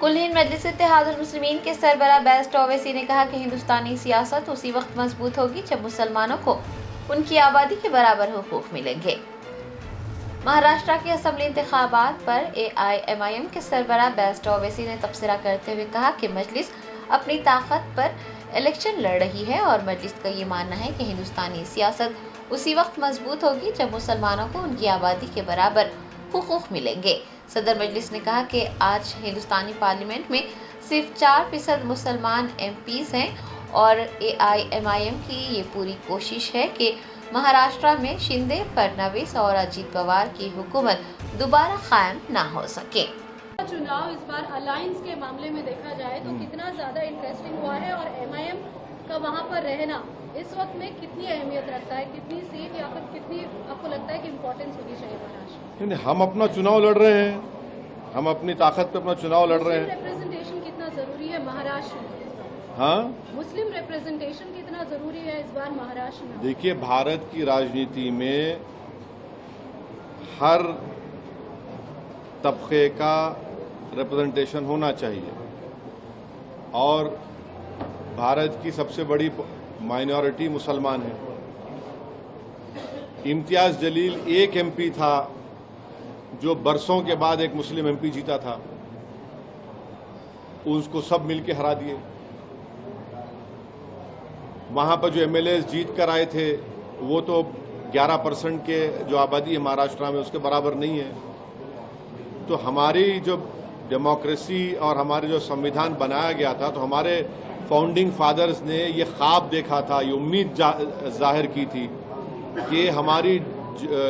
कुल हिंद मजलिस इत्तेहादुल मुस्लिमीन के सरबराह बेस्ट ओवैसी ने कहा कि हिंदुस्तानी सियासत उसी वक्त मजबूत होगी जब मुसलमानों को उनकी आबादी के बराबर हुकूक मिलेंगे। महाराष्ट्र के असम्बली इंतखाबात पर AIMIM के सरबराह बेस्ट ओवैसी ने तबसरा करते हुए कहा कि मजलिस अपनी ताकत पर इलेक्शन लड़ रही है और मजलिस का ये मानना है कि हिंदुस्तानी सियासत उसी वक्त मजबूत होगी जब मुसलमानों को उनकी आबादी के बराबर हुकूक मिलेंगे। सदर मजलिस ने कहा कि आज हिंदुस्तानी पार्लियामेंट में सिर्फ 4% मुसलमान MPs हैं और AIMIM की ये पूरी कोशिश है कि महाराष्ट्र में शिंदे, फडणवीस और अजीत पवार की हुकूमत दोबारा कायम ना हो सके। चुनाव इस बार अलायंस के मामले में देखा जाए तो कितना ज्यादा इंटरेस्टिंग हुआ है और MIM का वहाँ पर रहना इस वक्त में कितनी अहमियत रखता है, कितनी सीट या फिर कितनी आपको लगता है कि इम्पोर्टेंस होनी चाहिए महाराष्ट्र? नहीं, हम अपना चुनाव लड़ रहे हैं, हम अपनी ताकत पे अपना चुनाव लड़ रहे हैं। रिप्रेजेंटेशन कितना जरूरी है महाराष्ट्र में? हाँ, मुस्लिम रिप्रेजेंटेशन कितना जरूरी है इस बार महाराष्ट्र में? देखिए, भारत की राजनीति में हर तबके का रिप्रेजेंटेशन होना चाहिए और भारत की सबसे बड़ी माइनॉरिटी मुसलमान है। इम्तियाज जलील एक MP था जो बरसों के बाद एक मुस्लिम MP जीता था, उसको सब मिलके हरा दिए। वहां पर जो MLAs जीत कर आए थे वो तो 11% के जो आबादी है महाराष्ट्र में उसके बराबर नहीं है। तो हमारी जो डेमोक्रेसी और हमारे जो संविधान बनाया गया था, तो हमारे फाउंडिंग फादर्स ने ये ख्वाब देखा था, ये उम्मीद जाहिर की थी कि हमारी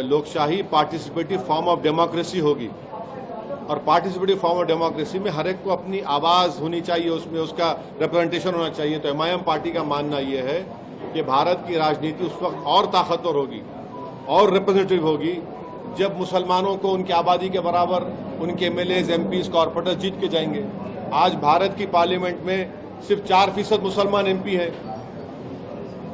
लोकशाही पार्टिसिपेटिव फॉर्म ऑफ डेमोक्रेसी होगी और पार्टिसिपेटिव फॉर्म ऑफ डेमोक्रेसी में हर एक को अपनी आवाज़ होनी चाहिए, उसमें उसका रिप्रेजेंटेशन होना चाहिए। तो MIM पार्टी का मानना ये है कि भारत की राजनीति उस वक्त और ताकतवर होगी और रिप्रेजेंटेटिव होगी जब मुसलमानों को उनकी आबादी के बराबर उनके MLAs, MPs, कॉर्पोरेटर्स जीत के जाएंगे। आज भारत की पार्लियामेंट में सिर्फ 4% मुसलमान MP हैं।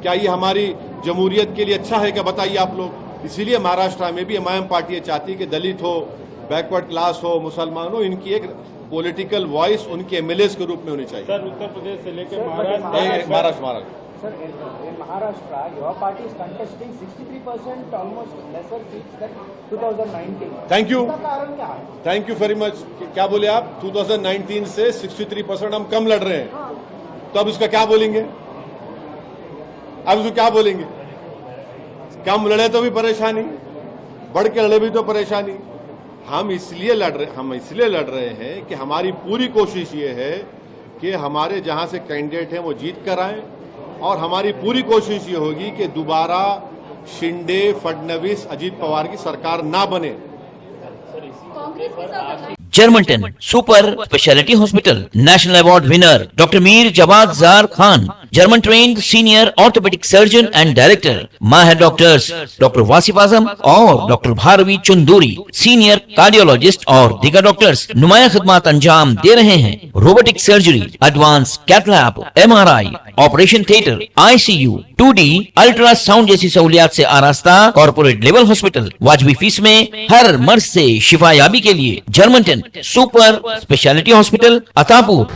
क्या ये हमारी जमहूरियत के लिए अच्छा है? क्या बताइए आप लोग। इसीलिए महाराष्ट्र में भी MIM पार्टी ये चाहती है कि दलित हो, बैकवर्ड क्लास हो, मुसलमान हो, इनकी एक पॉलिटिकल वॉइस उनके MLAs के रूप में होनी चाहिए। सर, उत्तर प्रदेश से लेकर Maharashtra Sir, in Maharashtra, your party is contesting 63%, almost lesser seats than 2019. Thank you, इसका कारण क्या है? Thank you very much. क्या बोले आप? 2019 से 63% हम कम लड़ रहे हैं, तो अब इसका क्या बोलेंगे? अब इसको क्या बोलेंगे? कम लड़े तो भी परेशानी, बढ़ के लड़े भी तो परेशानी। हम इसलिए लड़ रहे हैं कि हमारी पूरी कोशिश ये है कि हमारे जहां से कैंडिडेट हैं वो जीत कर आए और हमारी पूरी कोशिश ये होगी कि दोबारा शिंदे, फडणवीस, अजीत पवार की सरकार ना बने। कांग्रेस के साथ जर्मनटन super speciality hospital national award winner doctor Mir Jawad Zar Khan, German trained senior orthopedic surgeon and director, माहिर डॉक्टर्स डॉक्टर वासिफ आजम और doctor Bharvi Chanduri, senior cardiologist और दीगर डॉक्टर्स नुमाया खिदमत अंजाम दे रहे हैं। Robotic surgery, advance cath lab, MRI, operation theatre, ICU, 2D ultrasound जैसी सहूलियात से आरास्ता कॉर्पोरेट लेवल हॉस्पिटल। वाजबी फीस में हर मर्ज से शिफायाबी के लिए Germanton super speciality hospital, Attapur.